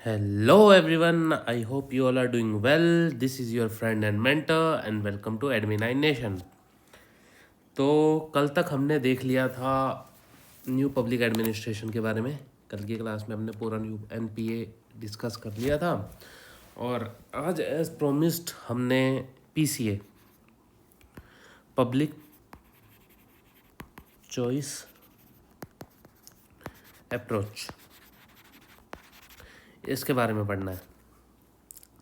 Hello everyone, I hope you all are doing well. This is your friend and mentor and welcome to Admin9 Nation. तो कल तक हमने देख लिया था न्यू पब्लिक एडमिनिस्ट्रेशन के बारे में। कल की क्लास में हमने पूरा न्यू एनपीए डिस्कस कर लिया था और आज एज प्रोमिस्ड हमने पीसीए पब्लिक चॉइस अप्रोच इसके बारे में पढ़ना है।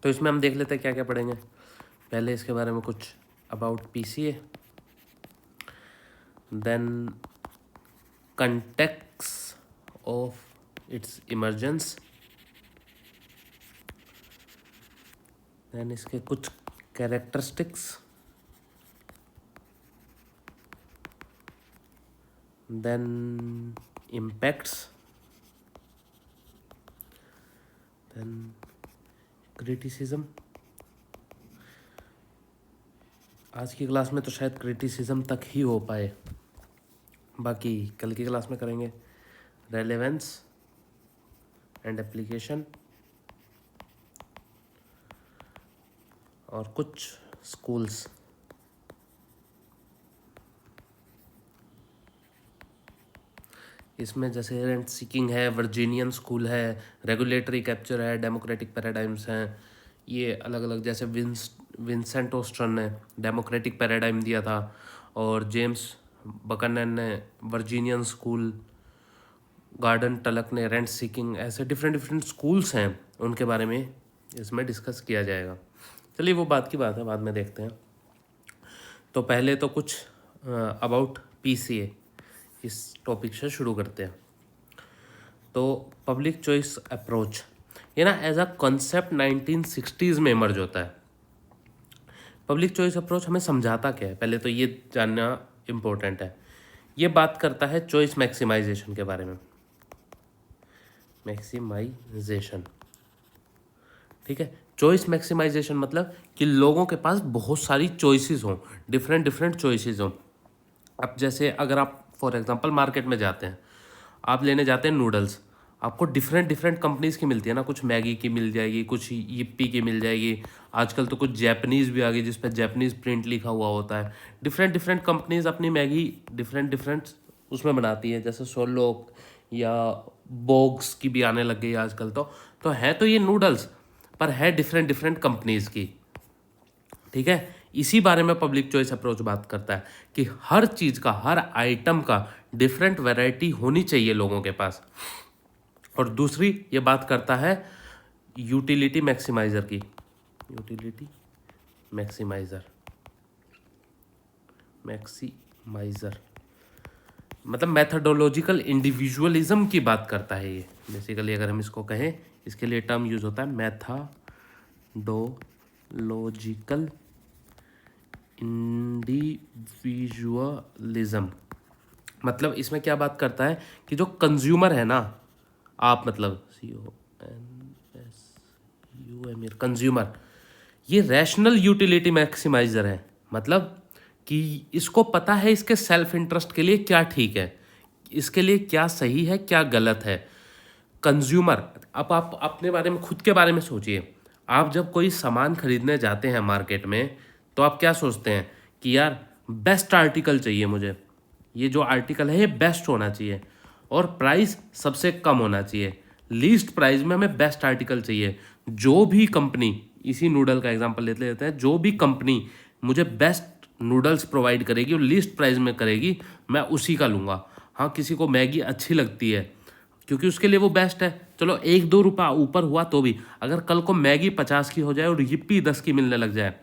तो इसमें हम देख लेते हैं क्या क्या पढ़ेंगे। पहले इसके बारे में कुछ about PCA, then context of its emergence, then इसके कुछ characteristics, then impacts, then criticism। आज की क्लास में तो शायद क्रिटिसिज्म तक ही हो पाए, बाकी कल की क्लास में करेंगे रेलेवेंस एंड एप्लीकेशन और कुछ स्कूल्स। इसमें जैसे रेंट सीकिंग है, वर्जीनियन स्कूल है, रेगुलेटरी कैप्चर है, डेमोक्रेटिक पैराडाइम्स हैं, ये अलग अलग। जैसे विंसेंट ओस्टर्न ने डेमोक्रेटिक पैराडाइम दिया था और जेम्स बकनन ने वर्जीनियन स्कूल, गार्डन टलक ने रेंट सीकिंग। ऐसे डिफरेंट स्कूल्स हैं, उनके बारे में इसमें डिस्कस किया जाएगा। चलिए वो बात की बात है, बाद में देखते हैं। तो पहले तो कुछ अबाउट पीसीए इस टॉपिक से शुरू करते हैं। तो पब्लिक चॉइस अप्रोच ये ना एज अ कॉन्सेप्ट 1960s में इमर्ज होता है। पब्लिक चॉइस अप्रोच हमें समझाता क्या है, पहले तो ये जानना इम्पोर्टेंट है। ये बात करता है चॉइस मैक्सिमाइजेशन के बारे में। मैक्सिमाइजेशन, ठीक है। चॉइस मैक्सिमाइजेशन मतलब कि लोगों के पास बहुत सारी चॉइसेस हों, डिफरेंट चॉइसेस हों। अब जैसे अगर आप फॉर एग्जांपल मार्केट में जाते हैं, आप लेने जाते हैं नूडल्स, आपको डिफरेंट कंपनीज़ की मिलती है ना। कुछ मैगी की मिल जाएगी, कुछ यिप्पी की मिल जाएगी, आजकल तो कुछ जैपनीज़ भी आ गई जिस पर जैपनीज़ प्रिंट लिखा हुआ होता है। डिफरेंट कंपनीज़ अपनी मैगी डिफरेंट उसमें बनाती है, जैसे सोलो या बोग्स की भी आने लग गई आजकल। तो है तो ये नूडल्स, पर है डिफरेंट कंपनीज़ की, ठीक है। इसी बारे में पब्लिक चॉइस अप्रोच बात करता है कि हर चीज़ का, हर आइटम का डिफरेंट वैरायटी होनी चाहिए लोगों के पास। और दूसरी ये बात करता है यूटिलिटी मैक्सिमाइज़र की। यूटिलिटी मैक्सिमाइज़र मतलब मेथडोलॉजिकल इंडिविजुअलिज्म की बात करता है ये। बेसिकली अगर हम इसको कहें, इसके लिए टर्म यूज होता है मेथडोलॉजिकल इंडिविजुअलिज्म। मतलब इसमें क्या बात करता है कि जो कंज्यूमर है ना, आप मतलब CONSUMER कंज्यूमर, ये रैशनल यूटिलिटी मैक्सिमाइजर है। मतलब कि इसको पता है इसके सेल्फ इंटरेस्ट के लिए क्या ठीक है, इसके लिए क्या सही है, क्या गलत है। कंज्यूमर, अब आप अपने बारे में, खुद के बारे में सोचिए। आप जब कोई सामान खरीदने जाते हैं मार्केट में, तो आप क्या सोचते हैं कि यार बेस्ट आर्टिकल चाहिए मुझे, ये जो आर्टिकल है ये बेस्ट होना चाहिए और प्राइस सबसे कम होना चाहिए, लीस्ट प्राइस में हमें बेस्ट आर्टिकल चाहिए। जो भी कंपनी, इसी नूडल का एग्जांपल लेते हैं, जो भी कंपनी मुझे बेस्ट नूडल्स प्रोवाइड करेगी और लीस्ट प्राइस में करेगी, मैं उसी का लूँगा। हाँ, किसी को मैगी अच्छी लगती है क्योंकि उसके लिए वो बेस्ट है, चलो 1-2 रुपये ऊपर हुआ तो भी। अगर कल को मैगी 50 की हो जाए और यिप्पी 10 की मिलने लग जाए,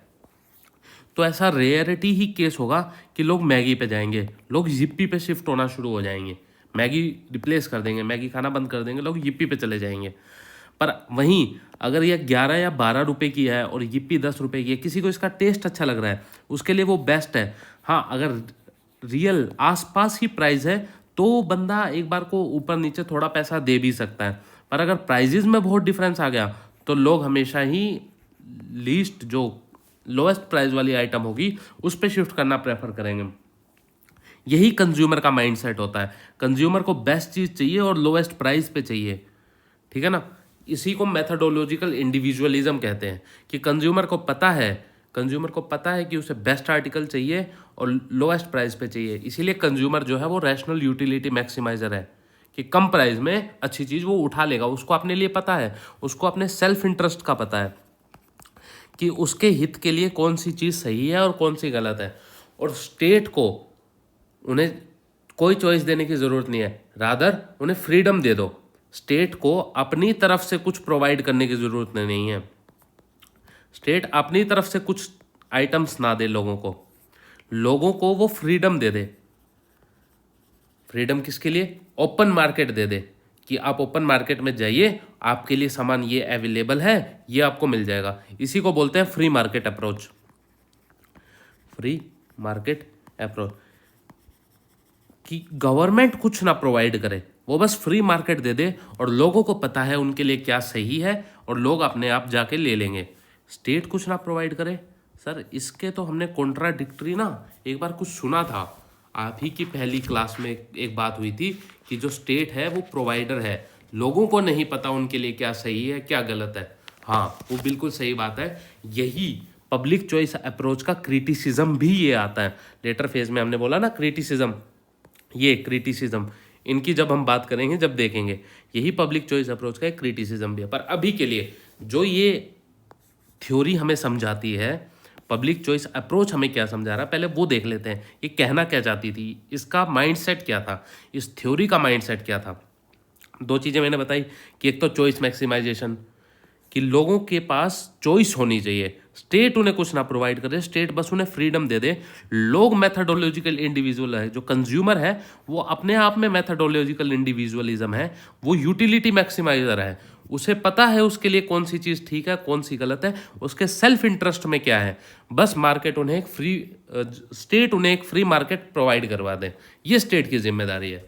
तो ऐसा रेयरिटी ही केस होगा कि लोग मैगी पे जाएंगे, लोग यिप्पी पे शिफ्ट होना शुरू हो जाएंगे। मैगी रिप्लेस कर देंगे, मैगी खाना बंद कर देंगे, लोग यिप्पी पे चले जाएंगे। पर वहीं अगर ये 11 या 12 रुपए की है और यिप्पी 10 रुपए की है, किसी को इसका टेस्ट अच्छा लग रहा है, उसके लिए वो बेस्ट है। हाँ, अगर रियल आसपास ही प्राइस है तो बंदा एक बार को ऊपर नीचे थोड़ा पैसा दे भी सकता है। पर अगर प्राइजेज में बहुत डिफरेंस आ गया तो लोग हमेशा ही लीस्ट, जो लोएस्ट प्राइस वाली आइटम होगी, उस पर शिफ्ट करना प्रेफर करेंगे। यही कंज्यूमर का माइंडसेट होता है। कंज्यूमर को बेस्ट चीज़ चाहिए और लोएस्ट प्राइस पे चाहिए, ठीक है ना। इसी को मेथडोलॉजिकल इंडिविजुअलिज्म कहते हैं कि कंज्यूमर को पता है कि उसे बेस्ट आर्टिकल चाहिए और लोएस्ट प्राइस पे चाहिए। इसीलिए कंज्यूमर जो है वो रैशनल यूटिलिटी मैक्सिमाइजर है कि कम प्राइस में अच्छी चीज़ वो उठा लेगा। उसको अपने लिए पता है, उसको अपने सेल्फ इंटरेस्ट का पता है कि उसके हित के लिए कौन सी चीज़ सही है और कौन सी गलत है। और स्टेट को उन्हें कोई चॉइस देने की ज़रूरत नहीं है, रादर उन्हें फ्रीडम दे दो। स्टेट को अपनी तरफ से कुछ प्रोवाइड करने की ज़रूरत नहीं है। स्टेट अपनी तरफ से कुछ आइटम्स ना दे लोगों को वो फ्रीडम दे दे। फ्रीडम किसके लिए? ओपन मार्केट दे दे कि आप ओपन मार्केट में जाइए, आपके लिए सामान ये अवेलेबल है, ये आपको मिल जाएगा। इसी को बोलते हैं free market approach. Free market approach कि गवर्नमेंट कुछ ना प्रोवाइड करे, वो बस फ्री मार्केट दे दे और लोगों को पता है उनके लिए क्या सही है और लोग अपने आप जाके ले लेंगे। स्टेट कुछ ना प्रोवाइड करे, सर इसके तो हमने कॉन्ट्राडिक्टरी ना एक बार कुछ सुना था। आप ही की पहली क्लास में एक बात हुई थी कि जो स्टेट है वो प्रोवाइडर है, लोगों को नहीं पता उनके लिए क्या सही है क्या गलत है। हाँ, वो बिल्कुल सही बात है। यही पब्लिक चॉइस अप्रोच का क्रिटिसिज्म भी ये आता है। लेटर फेज में हमने बोला ना क्रिटिसिज्म, ये क्रिटिसिज्म इनकी जब हम बात करेंगे, जब देखेंगे, यही पब्लिक चॉइस अप्रोच का एक क्रिटिसिज्म भी है। पर अभी के लिए जो ये थ्योरी हमें समझाती है, पब्लिक चॉइस अप्रोच हमें क्या समझा रहा है, पहले वो देख लेते हैं। ये कहना क्या चाहती थी, इसका माइंडसेट क्या था, इस थ्योरी का माइंडसेट क्या था। दो चीज़ें मैंने बताई कि एक तो चॉइस मैक्सिमाइजेशन, कि लोगों के पास चॉइस होनी चाहिए, स्टेट उन्हें कुछ ना प्रोवाइड करे, स्टेट बस उन्हें फ्रीडम दे दे। लोग मैथडोलॉजिकल इंडिविजुअल है, जो कंज्यूमर है वो अपने आप में मैथडोलॉजिकल इंडिविजुअलिज्म है, वो यूटिलिटी मैक्सिमाइजर है। उसे पता है उसके लिए कौन सी चीज़ ठीक है कौन सी गलत है, उसके सेल्फ इंटरेस्ट में क्या है। बस मार्केट उन्हें एक फ्री स्टेट उन्हें एक फ्री मार्केट प्रोवाइड करवा दे, ये स्टेट की जिम्मेदारी है।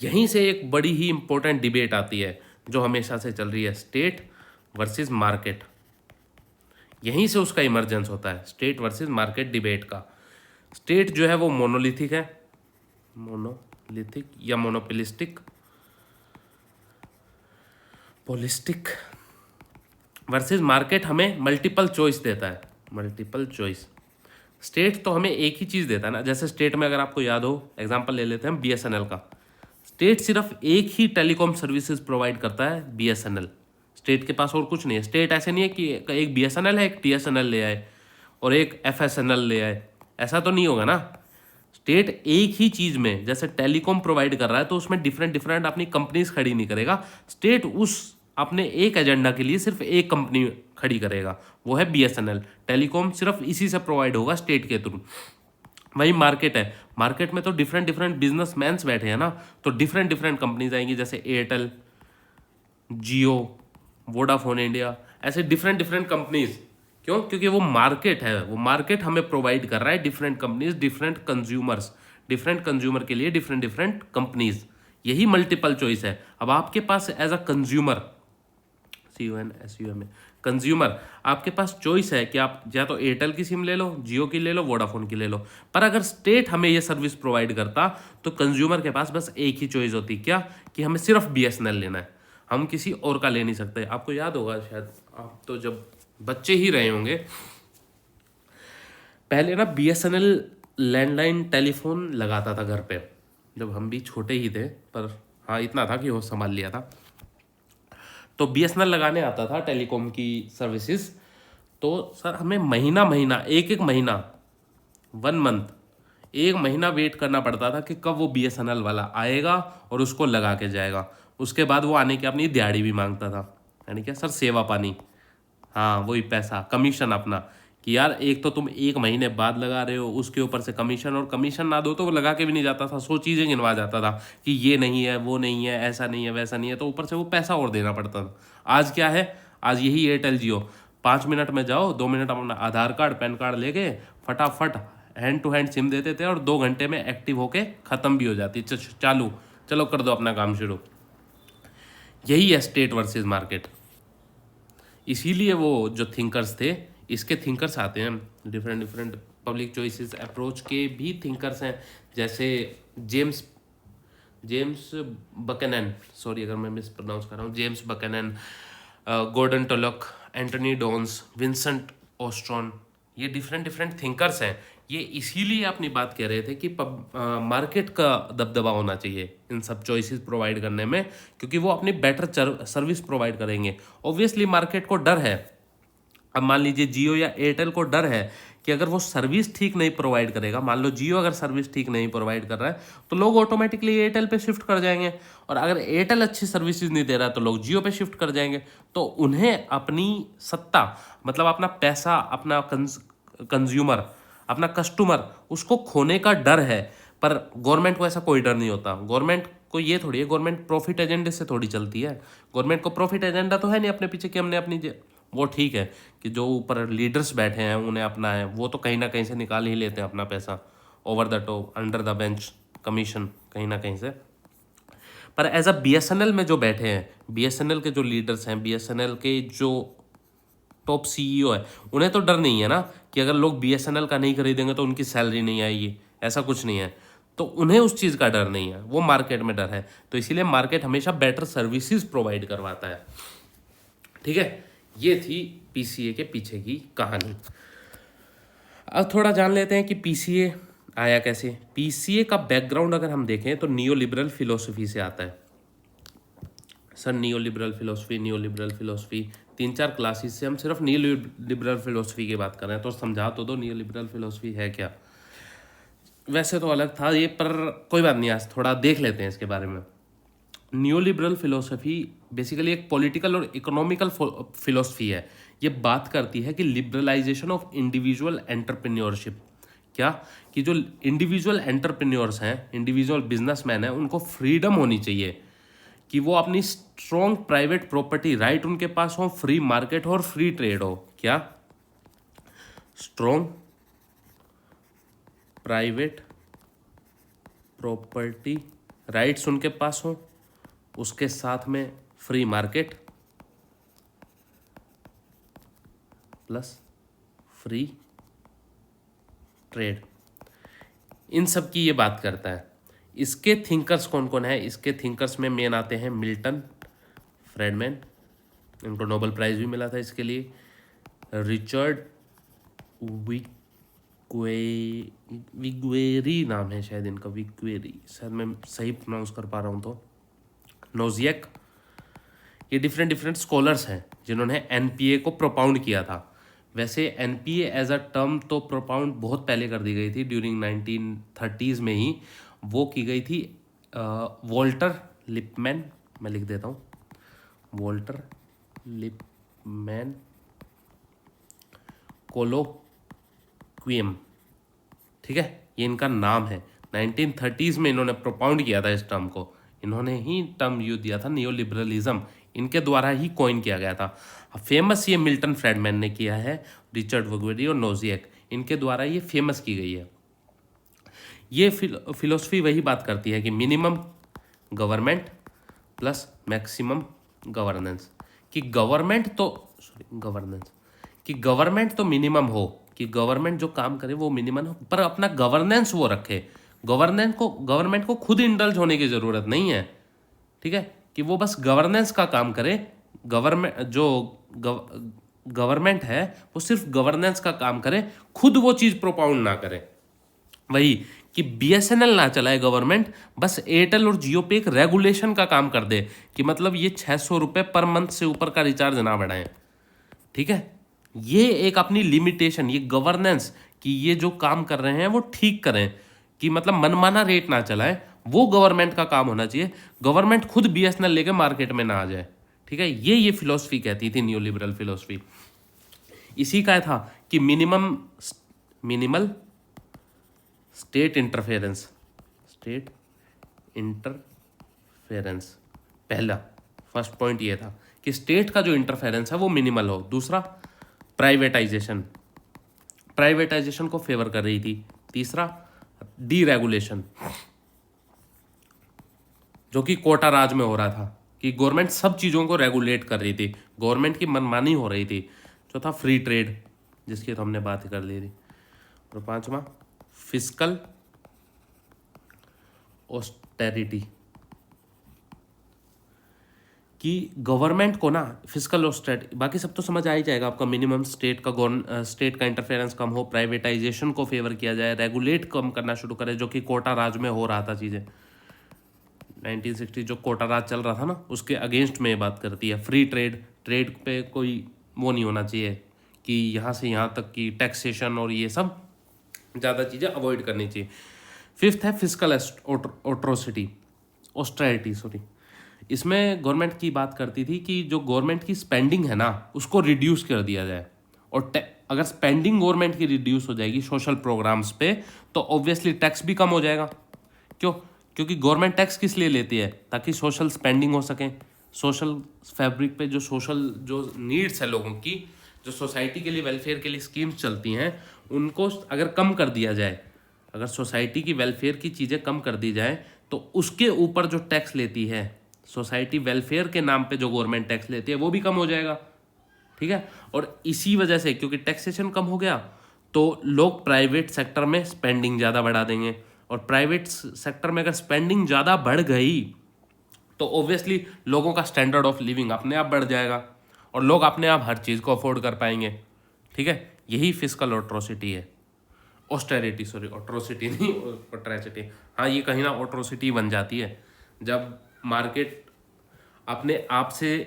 यहीं से एक बड़ी ही इंपॉर्टेंट डिबेट आती है जो हमेशा से चल रही है, स्टेट वर्सेस मार्केट। यहीं से उसका इमर्जेंस होता है, स्टेट वर्सेस मार्केट डिबेट का। स्टेट जो है वो मोनोलिथिक है, मोनोलिथिक या मोनोपोलिस्टिक, पोलिस्टिक, वर्सेस मार्केट हमें मल्टीपल चॉइस देता है, मल्टीपल चॉइस। स्टेट तो हमें एक ही चीज़ देता है ना, जैसे स्टेट में अगर आपको याद हो, एग्जांपल ले लेते हैं BSNL का। स्टेट सिर्फ एक ही टेलीकॉम सर्विसेज प्रोवाइड करता है, BSNL। स्टेट के पास और कुछ नहीं है। स्टेट ऐसे नहीं है कि एक BSNL है एक TSNL ले आए और एक FSNL ले आए, ऐसा तो नहीं होगा ना। स्टेट एक ही चीज़ में जैसे टेलीकॉम प्रोवाइड कर रहा है तो उसमें डिफरेंट डिफरेंट अपनी कंपनीज खड़ी नहीं करेगा। स्टेट उस अपने एक एजेंडा के लिए सिर्फ एक कंपनी खड़ी करेगा, वो है BSNL। टेलीकॉम सिर्फ इसी से प्रोवाइड होगा, स्टेट के थ्रू। वही मार्केट है, मार्केट में तो डिफरेंट डिफरेंट बिजनेसमैन्स बैठे हैं ना, तो डिफरेंट डिफरेंट कंपनीज आएंगी, जैसे एयरटेल, जियो, वोडाफोन इंडिया, ऐसे डिफरेंट डिफरेंट कंपनीज। क्यों? क्योंकि वो मार्केट है, वो मार्केट हमें प्रोवाइड कर रहा है different companies, different consumers, different consumer के लिए डिफरेंट डिफरेंट कंपनीज। यही मल्टीपल चॉइस है। अब आपके पास as a consumer, CUN consumer, आपके पास चॉइस है कि आप या तो एयरटेल की सिम ले लो, जियो की ले लो, वोडाफोन की ले लो। पर अगर स्टेट हमें ये सर्विस प्रोवाइड करता तो कंज्यूमर के पास बस एक ही चॉइस होती, क्या? कि हमें सिर्फ BSNL लेना है, हम किसी और का ले नहीं सकते। आपको याद होगा शायद, आप तो जब बच्चे ही रहे होंगे, पहले ना BSNL लैंडलाइन टेलीफोन लगाता था घर पे, जब हम भी छोटे ही थे, पर हाँ इतना था कि वो संभाल लिया था। तो BSNL लगाने आता था टेलीकॉम की सर्विसेज। तो सर हमें महीना महीना एक एक महीना 1 मंथ, एक महीना वेट करना पड़ता था कि कब वो BSNL वाला आएगा और उसको लगा के जाएगा। उसके बाद वो आने की अपनी दिहाड़ी भी मांगता था, यानी क्या सर, सेवा पानी। हाँ वही पैसा, कमीशन अपना, कि यार एक तो तुम एक महीने बाद लगा रहे हो, उसके ऊपर से कमीशन, और कमीशन ना दो तो वो लगा के भी नहीं जाता था। 100 चीज़ें गिनवा जाता था कि ये नहीं है, वो नहीं है, ऐसा नहीं है, वैसा नहीं है, तो ऊपर से वो पैसा और देना पड़ता था। आज क्या है, आज यही एयरटेल जियो, 5 मिनट में जाओ, 2 मिनट अपना आधार कार्ड पैन कार्ड लेके फटाफट हैंड टू हैंड सिम देते थे और 2 घंटे में एक्टिव होके ख़त्म भी हो जाती, चालू, चलो कर दो अपना काम शुरू। यही है स्टेट वर्सेस मार्केट। इसीलिए वो जो थिंकर्स थे, इसके थिंकर्स आते हैं different different public choices approach के भी थिंकर्स हैं, जैसे जेम्स बकनन, सॉरी अगर मैं मिस प्रोनाउंस कर रहा हूँ, जेम्स बकनन, गॉर्डन टोलक, एंटनी डोन्स, विंसेंट ऑस्ट्रॉन, ये डिफरेंट डिफरेंट थिंकर्स हैं। ये इसीलिए अपनी बात कह रहे थे कि मार्केट का दबदबा होना चाहिए इन सब चॉइसेस प्रोवाइड करने में, क्योंकि वो अपनी बेटर सर्विस प्रोवाइड करेंगे। ऑब्वियसली मार्केट को डर है, अब मान लीजिए जियो या एयरटेल को डर है कि अगर वो सर्विस ठीक नहीं प्रोवाइड करेगा, मान लो जियो अगर सर्विस ठीक नहीं प्रोवाइड कर रहा है तो लोग ऑटोमेटिकली एयरटेल पे शिफ्ट कर जाएंगे, और अगर एयरटेल अच्छी सर्विसेज नहीं दे रहा है तो लोग जियो पे शिफ्ट कर जाएंगे। तो उन्हें अपनी सत्ता, मतलब अपना पैसा, अपना कंज्यूमर, अपना कस्टमर, उसको खोने का डर है। पर गवर्नमेंट को ऐसा कोई डर नहीं होता। गवर्नमेंट को ये थोड़ी है, गवर्नमेंट प्रॉफिट एजेंडे से थोड़ी चलती है। गवर्नमेंट को प्रॉफिट एजेंडा तो है नहीं अपने पीछे कि हमने अपनी वो ठीक है कि जो ऊपर लीडर्स बैठे हैं उन्हें अपना है, वो तो कहीं ना कहीं से निकाल ही लेते हैं अपना पैसा, over the top, under the bench commission कहीं ना कहीं से। पर एज अ बीएसएनएल में जो बैठे हैं, बीएसएनएल के जो लीडर्स हैं, बीएसएनएल के जो टॉप सीईओ है, उन्हें तो डर नहीं है ना कि अगर लोग बीएसएनएल का नहीं खरीदेंगे तो उनकी सैलरी नहीं आएगी, ऐसा कुछ नहीं है। तो उन्हें उस चीज़ का डर नहीं है, वो मार्केट में डर है। तो इसीलिए मार्केट हमेशा बेटर सर्विसेज प्रोवाइड करवाता है। ठीक है, ये थी पीसीए के पीछे की कहानी। अब थोड़ा जान लेते हैं कि पीसीए आया कैसे। पीसीए का बैकग्राउंड अगर हम देखें तो नियो लिबरल फिलोसफी से आता है। Sir neo liberal philosophy 3-4 classes से हम सिर्फ नियो लिबरल फिलोसफी की बात कर रहे हैं, तो समझा तो दो नियो लिबरल फिलोसफी है क्या। वैसे तो अलग था ये, पर कोई बात नहीं, आज थोड़ा देख लेते हैं इसके बारे में। नियो लिबरल फिलोसफी बेसिकली एक पॉलिटिकल और इकोनॉमिकल फिलोसफी है। ये बात करती है कि लिबरलाइजेशन ऑफ इंडिविजुअल एंटरप्रेन्योरशिप, क्या कि जो इंडिविजुअल एंटरप्रेन्योर्स हैं, इंडिविजुअल बिजनेसमैन हैं, उनको फ्रीडम होनी चाहिए कि वो अपनी स्ट्रॉन्ग प्राइवेट प्रॉपर्टी राइट उनके पास हो, फ्री मार्केट हो और फ्री ट्रेड हो। क्या स्ट्रॉन्ग प्राइवेट प्रॉपर्टी राइट्स उनके पास हो, उसके साथ में free market plus free trade, इन सब की ये बात करता है। इसके थिंकर्स कौन कौन है? इसके थिंकर्स में मेन आते हैं मिल्टन फ्रेडमैन, इनको नोबेल प्राइज भी मिला था इसके लिए। रिचर्ड विग्वेरी नाम है शायद इनका, विग्वेरी, शायद मैं सही प्रोनाउंस कर पा रहा हूँ तो। नोजियक, ये डिफरेंट डिफरेंट स्कॉलर्स हैं जिन्होंने एनपीए को प्रोपाउंड किया था। वैसे एनपीए एज अ टर्म तो प्रोपाउंड बहुत पहले कर दी गई थी, ड्यूरिंग 1930s में ही वो की गई थी। वॉल्टर लिपमैन, मैं लिख देता हूँ, वॉल्टर लिपमैन कोलोक्वियम, ठीक है, ये इनका नाम है। 1930s में इन्होंने प्रोपाउंड किया था इस टर्म को, इन्होंने ही टर्म यूज दिया था नियो लिबरलिज्म, इनके द्वारा ही कॉइन किया गया था। फेमस ये मिल्टन फ्रेडमैन ने किया है, रिचर्ड वगवेरी और नोजियक, इनके द्वारा ये फेमस की गई है। ये फिलोसफी वही बात करती है कि minimum government plus maximum governance, कि गवर्नमेंट तो मिनिमम हो, कि गवर्नमेंट जो काम करे वो मिनिमम हो, पर अपना गवर्नेंस वो रखे। गवर्नमेंट को खुद इंडल्ज होने की ज़रूरत नहीं है, ठीक है, कि वो बस गवर्नेंस का काम करे। गवर्नमेंट है वो सिर्फ गवर्नेंस का काम करे, खुद वो चीज़ प्रोपाउंड ना करे। वही कि बीएसएनएल ना चलाए गवर्नमेंट, बस एयरटेल और जियो पे एक रेगुलेशन का काम कर दे कि मतलब ये 600 रुपये पर मंथ से ऊपर का रिचार्ज ना बढ़ाएं, ठीक है। ये एक अपनी लिमिटेशन, ये गवर्नेंस, कि ये जो काम कर रहे हैं वो ठीक करें, कि मतलब मनमाना रेट ना चलाएं, वो गवर्नमेंट का काम होना चाहिए। गवर्नमेंट खुद बीएसएनएल लेके मार्केट में ना आ जाए, ठीक है। ये फिलोसफी कहती थी न्यू लिबरल फिलोसफी। इसी का था कि मिनिमल स्टेट इंटरफेरेंस, पहला फर्स्ट पॉइंट ये था कि स्टेट का जो इंटरफेरेंस है वो मिनिमल हो। दूसरा प्राइवेटाइजेशन को फेवर कर रही थी। तीसरा डीरेगुलेशन, जो कि कोटा राज में हो रहा था, कि गवर्नमेंट सब चीज़ों को रेगुलेट कर रही थी, गवर्नमेंट की मनमानी हो रही थी। चौथा फ्री ट्रेड, जिसकी तो हमने बात कर ली थी। और 5वां फिस्कल ऑस्टेरिटी, कि गवर्नमेंट को ना फिजिकल ऑस्टेरिटी, बाकी सब तो समझ आ ही जाएगा आपका, मिनिमम स्टेट का इंटरफेरेंस कम हो, प्राइवेटाइजेशन को फेवर किया जाए, रेगुलेट कम करना शुरू करे, जो कि कोटा राज में हो रहा था चीज़ें। 1960 जो कोटा राज चल रहा था ना, उसके अगेंस्ट में ये बात करती है। फ्री ट्रेड पे कोई वो नहीं होना चाहिए कि यहाँ से यहाँ तक की टैक्सेशन और ये सब ज़्यादा चीज़ें अवॉइड करनी चाहिए। फिफ्थ है फिजिकल ऑस्टेरिटी सॉरी। इसमें गवर्नमेंट की बात करती थी कि जो गवर्नमेंट की स्पेंडिंग है ना, उसको रिड्यूस कर दिया जाए। और अगर स्पेंडिंग गवर्नमेंट की रिड्यूस हो जाएगी सोशल प्रोग्राम्स पे, तो ऑब्वियसली टैक्स भी कम हो जाएगा। क्यों? क्योंकि गवर्नमेंट टैक्स किस लिए लेती है? ताकि सोशल स्पेंडिंग हो सके, सोशल फैब्रिक पे जो सोशल जो नीड्स है लोगों की, जो सोसाइटी के लिए वेलफेयर के लिए स्कीम्स चलती हैं, उनको अगर कम कर दिया जाए, अगर सोसाइटी की वेलफेयर की चीज़ें कम कर दी जाए, तो उसके ऊपर जो टैक्स लेती है सोसाइटी वेलफेयर के नाम पे, जो गवर्नमेंट टैक्स लेती है, वो भी कम हो जाएगा। ठीक है। और इसी वजह से, क्योंकि टैक्सेशन कम हो गया, तो लोग प्राइवेट सेक्टर में स्पेंडिंग ज़्यादा बढ़ा देंगे। और प्राइवेट सेक्टर में अगर स्पेंडिंग ज़्यादा बढ़ गई, तो ऑब्वियसली लोगों का स्टैंडर्ड ऑफ लिविंग अपने आप बढ़ जाएगा और लोग अपने आप हर चीज़ को अफोर्ड कर पाएंगे। ठीक है। यही फिजिकल ऑट्रोसिटी है, ऑस्टेरिटी सॉरी, ऑट्रोसिटी नहीं, ऑट्रेसिटी। हाँ, ये कहीं ना ऑट्रोसिटी बन जाती है जब मार्केट अपने आप से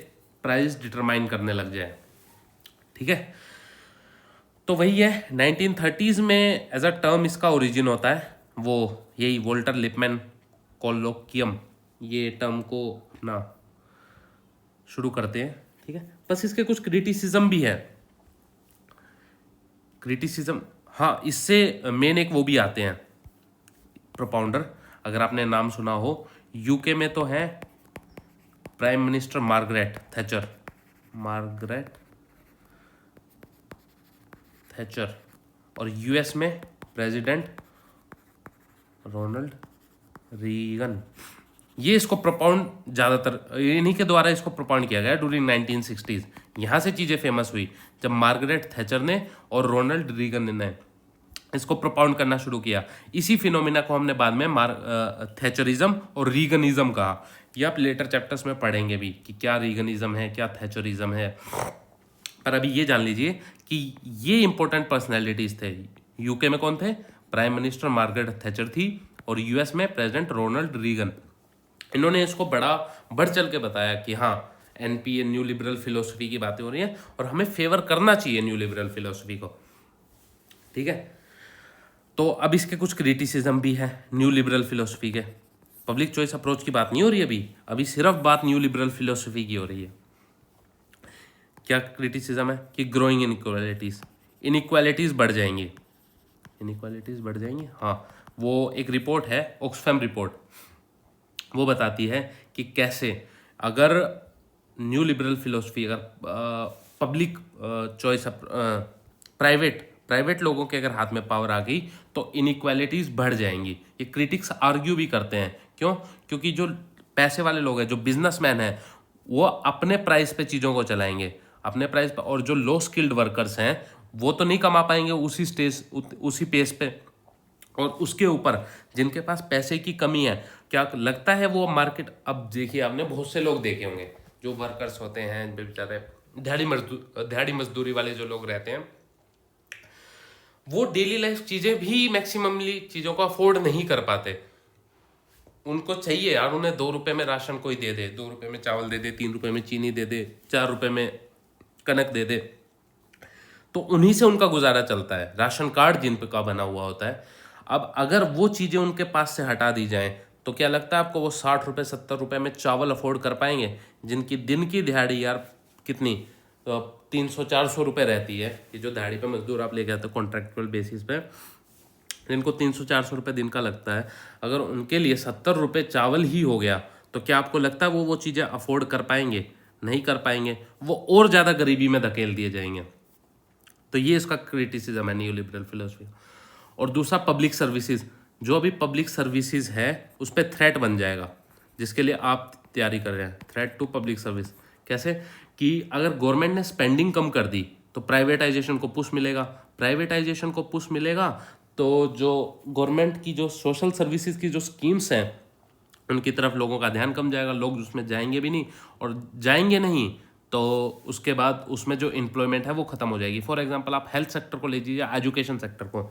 प्राइस डिटरमाइन करने लग जाए। ठीक है। तो वही है, 1930s में एज अ टर्म इसका ओरिजिन होता है, वो यही वोल्टर लिपमैन कोलोकियम, ये टर्म को अपना शुरू करते हैं। ठीक है। बस इसके कुछ क्रिटिसिज्म भी है, क्रिटिसिज्म। हाँ, इससे मेन एक वो भी आते हैं प्रोपाउंडर, अगर आपने नाम सुना हो, यूके में तो है प्राइम मिनिस्टर मार्गरेट थैचर, और यूएस में प्रेसिडेंट रोनाल्ड रीगन। ये इसको प्रोपाउंड ज़्यादातर इन्हीं के द्वारा इसको प्रोपाउंड किया गया ड्यूरिंग 1960s। यहाँ से चीज़ें फेमस हुई जब मार्गरेट थैचर ने और रोनाल्ड रीगन ने इसको प्रोपाउंड करना शुरू किया। इसी फिनोमिना को हमने बाद में थैचरिज्म और रीगनिज्म कहा। ये आप लेटर चैप्टर्स में पढ़ेंगे भी कि क्या रीगनिज्म है, क्या थैचरिज्म है। पर अभी ये जान लीजिए कि ये इंपॉर्टेंट पर्सनैलिटीज थे। यूके में कौन थे? प्राइम मिनिस्टर मार्गरेट थैचर थी, और यूएस में प्रेसिडेंट रोनाल्ड रीगन। इन्होंने इसको बड़ा बढ़ चल के बताया कि हाँ, एनपीए न्यू लिबरल फिलोसफी की बातें हो रही हैं और हमें फेवर करना चाहिए न्यू लिबरल फिलोसफी को। ठीक है। तो अब इसके कुछ क्रिटिसिज्म भी है न्यू लिबरल फिलोसफी के। पब्लिक चॉइस अप्रोच की बात नहीं हो रही अभी सिर्फ बात न्यू लिबरल फिलोसफी की हो रही है। क्या क्रिटिसिज्म है कि ग्रोइंग इनइक्वालिटीज़ बढ़ जाएंगी। हाँ, वो एक रिपोर्ट है, ऑक्सफैम रिपोर्ट, वो बताती है कि कैसे अगर न्यू लिबरल फिलोसफी, अगर पब्लिक चॉइस प्राइवेट लोगों के अगर हाथ में पावर आ गई, तो इनइक्वालिटीज़ बढ़ जाएंगी। ये क्रिटिक्स आर्ग्यू भी करते हैं। क्यों? क्योंकि जो पैसे वाले लोग हैं, जो बिजनेसमैन हैं, वो अपने प्राइस पे चीज़ों को चलाएंगे, अपने प्राइस पे, और जो लो स्किल्ड वर्कर्स हैं वो तो नहीं कमा पाएंगे उसी पेस पे। और उसके ऊपर जिनके पास पैसे की कमी है, क्या लगता है वो मार्केट, अब देखिए आपने बहुत से लोग देखे होंगे जो वर्कर्स होते हैं बेचारे, दिहाड़ी मजदूरी वाले जो लोग रहते हैं, वो डेली लाइफ चीज़ें भी मैक्सिममली चीज़ों को अफोर्ड नहीं कर पाते। उनको चाहिए यार, उन्हें 2 रुपये में राशन कोई दे दे, 2 रुपये में चावल दे दे, 3 रुपये में चीनी दे दे, 4 रुपये में कनक दे दे, तो उन्हीं से उनका गुजारा चलता है, राशन कार्ड जिन पे का बना हुआ होता है। अब अगर वो चीज़ें उनके पास से हटा दी जाएं, तो क्या लगता है आपको वो 60 रुपये 70 रुपये में चावल अफोर्ड कर पाएंगे? जिनकी दिन की दिहाड़ी यार कितनी, तो 300-400 रुपये रहती है। ये जो दिहाड़ी पे मजदूर आप लेके आते हो कॉन्ट्रैक्चुअल बेसिस पे, जिनको 300-400 रुपये दिन का लगता है, अगर उनके लिए 70 रुपये चावल ही हो गया, तो क्या आपको लगता है वो चीज़ें अफोर्ड कर पाएंगे? नहीं कर पाएंगे, वो और ज़्यादा गरीबी में धकेल दिए जाएंगे। तो ये इसका क्रिटिसिज्म है न्यू लिबरल फिलोसफी। और दूसरा, पब्लिक सर्विसेज, जो अभी पब्लिक सर्विसेज है उस पर थ्रेट बन जाएगा, जिसके लिए आप तैयारी कर रहे हैं। थ्रेट टू पब्लिक सर्विस कैसे? कि अगर गवर्नमेंट ने स्पेंडिंग कम कर दी तो प्राइवेटाइजेशन को पुश मिलेगा, तो जो गवर्नमेंट की जो सोशल सर्विसेज की जो स्कीम्स हैं उनकी तरफ लोगों का ध्यान कम जाएगा, लोग उसमें जाएंगे भी नहीं, और जाएंगे नहीं तो उसके बाद उसमें जो एम्प्लॉयमेंट है वो खत्म हो जाएगी। फॉर एग्जांपल आप हेल्थ सेक्टर को ले लीजिए, एजुकेशन सेक्टर को।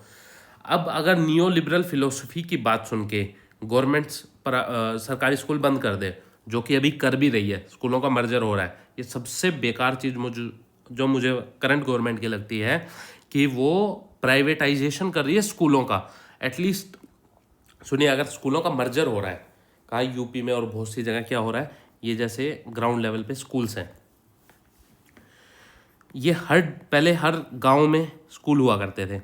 अब अगर नियो लिबरल फिलोसफी की बात सुन के गवर्नमेंट्स पर सरकारी स्कूल बंद कर दे, जो कि अभी कर भी रही है, स्कूलों का मर्जर हो रहा है, ये सबसे बेकार चीज़ मुझे करंट गवर्नमेंट की लगती है कि वो प्राइवेटाइजेशन कर रही है स्कूलों का। एटलीस्ट सुनिए, अगर स्कूलों का मर्जर हो रहा है, कहाँ यूपी में और बहुत सी जगह क्या हो रहा है, ये जैसे ग्राउंड लेवल पे स्कूल्स हैं, ये पहले हर गांव में स्कूल हुआ करते थे।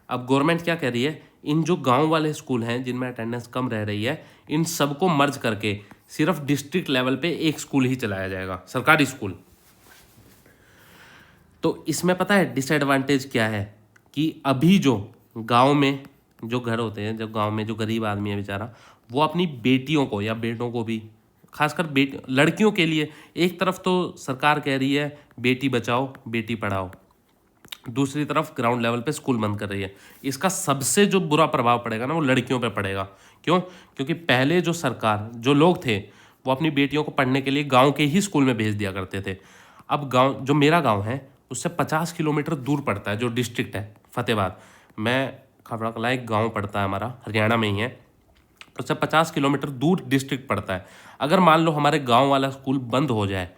अब गवर्नमेंट क्या कह रही है, इन जो गांव वाले स्कूल हैं जिनमें अटेंडेंस कम रह रही है, इन सबको मर्ज करके सिर्फ डिस्ट्रिक्ट लेवल पे एक स्कूल ही चलाया जाएगा, सरकारी स्कूल। तो इसमें पता है डिसएडवांटेज क्या है, कि अभी जो गांव में जो घर होते हैं, जो गांव में जो गरीब आदमी है बेचारा, वो अपनी बेटियों को या बेटों को भी, खासकर लड़कियों के लिए, एक तरफ तो सरकार कह रही है बेटी बचाओ बेटी पढ़ाओ, दूसरी तरफ ग्राउंड लेवल पे स्कूल बंद कर रही है। इसका सबसे जो बुरा प्रभाव पड़ेगा ना, वो लड़कियों पे पड़ेगा। क्यों? क्योंकि पहले जो सरकार, जो लोग थे, वो अपनी बेटियों को पढ़ने के लिए गांव के ही स्कूल में भेज दिया करते थे। अब गांव, जो मेरा गांव है, उससे 50 किलोमीटर दूर पड़ता है, जो डिस्ट्रिक्ट है फतेहाबाद। मैं खबरा कला एक गाँव पड़ता है हमारा, हरियाणा में ही है, उससे 50 किलोमीटर दूर डिस्ट्रिक्ट पड़ता है। अगर मान लो हमारे गाँव वाला स्कूल बंद हो जाए,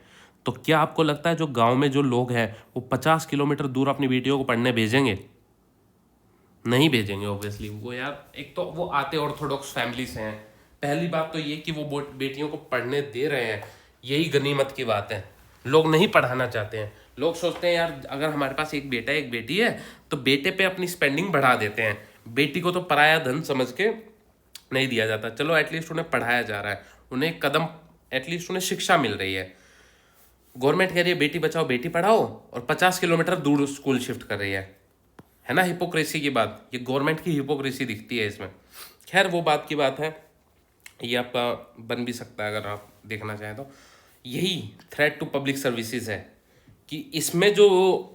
तो क्या आपको लगता है जो गांव में जो लोग हैं वो 50 किलोमीटर दूर अपनी बेटियों को पढ़ने भेजेंगे? नहीं भेजेंगे ऑब्वियसली। वो यार, एक तो वो आते ऑर्थोडॉक्स फैमिली से हैं, पहली बात तो ये कि वो बेटियों को पढ़ने दे रहे हैं, यही गनीमत की बात है। लोग नहीं पढ़ाना चाहते हैं, लोग सोचते हैं यार अगर हमारे पास एक बेटा एक बेटी है तो बेटे पे अपनी स्पेंडिंग बढ़ा देते हैं, बेटी को तो पराया धन समझ के नहीं दिया जाता। चलो एटलीस्ट उन्हें पढ़ाया जा रहा है, उन्हें एक कदम, एटलीस्ट उन्हें शिक्षा मिल रही है। गवर्नमेंट कह रही है बेटी बचाओ बेटी पढ़ाओ, और 50 किलोमीटर दूर स्कूल शिफ्ट कर रही है ना हिपोक्रेसी की बात, ये गवर्नमेंट की हिपोक्रेसी दिखती है इसमें। खैर वो बात की बात है, ये आपका बन भी सकता है अगर आप देखना चाहें तो। यही थ्रेट टू पब्लिक सर्विसेज है कि इसमें जो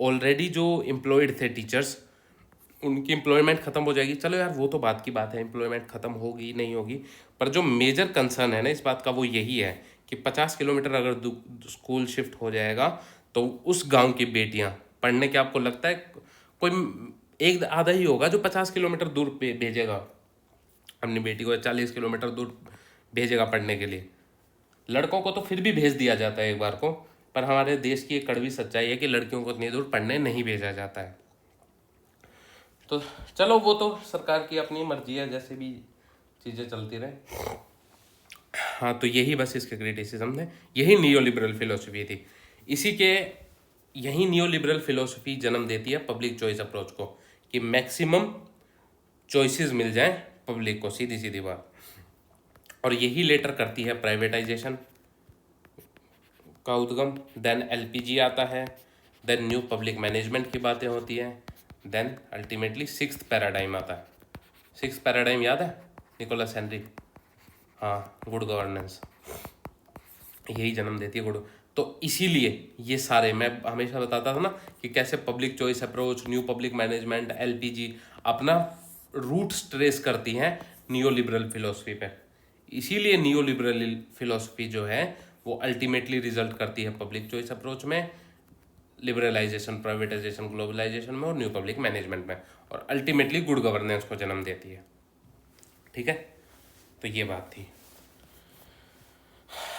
ऑलरेडी जो एम्प्लॉयड थे टीचर्स, उनकी एम्प्लॉयमेंट ख़त्म हो जाएगी। चलो यार वो तो बात की बात है, एम्प्लॉयमेंट ख़त्म होगी नहीं होगी, पर जो मेजर कंसर्न है ना इस बात का वो यही है कि 50 किलोमीटर अगर स्कूल शिफ्ट हो जाएगा तो उस गांव की बेटियां पढ़ने के, आपको लगता है कोई एक आधा ही होगा जो 50 किलोमीटर दूर भेजेगा अपनी बेटी को, 40 किलोमीटर दूर भेजेगा पढ़ने के लिए। लड़कों को तो फिर भी भेज दिया जाता है एक बार को, पर हमारे देश की एक कड़वी सच्चाई है कि लड़कियों को इतनी दूर पढ़ने नहीं भेजा जाता है। तो चलो वो तो सरकार की अपनी मर्जी है, जैसे भी चीज़ें चलती रहे। हाँ, तो यही बस इसके क्रिटिसिज्म थे, यही नियो लिबरल फिलोसफी थी। इसी के यही नियो लिबरल फिलोसफी जन्म देती है पब्लिक चॉइस अप्रोच को, कि मैक्सिमम चॉइसेस मिल जाएं पब्लिक को, सीधी सीधी बात। और यही लेटर करती है प्राइवेटाइजेशन का उद्गम, देन एलपीजी आता है, देन न्यू पब्लिक मैनेजमेंट की बातें होती हैं, देन अल्टीमेटली 6th पैराडाइम आता है। 6th पैराडाइम याद है? निकोलस हेनरी, हाँ, गुड गवर्नेंस, यही जन्म देती है गुड। तो इसीलिए ये सारे मैं हमेशा बताता था ना कि कैसे public choice approach, new public management, LPG अपना रूट ट्रेस करती हैं नियो लिबरल फिलोसफी पे। इसीलिए नियो लिबरल फिलोसफी जो है वो अल्टीमेटली रिजल्ट करती है पब्लिक चॉइस अप्रोच में, लिबरलाइजेशन, प्राइवेटाइजेशन, ग्लोबलाइजेशन में और न्यू पब्लिक मैनेजमेंट में, और अल्टीमेटली गुड गवर्नेंस को जन्म देती है। ठीक है, तो ये बात थी।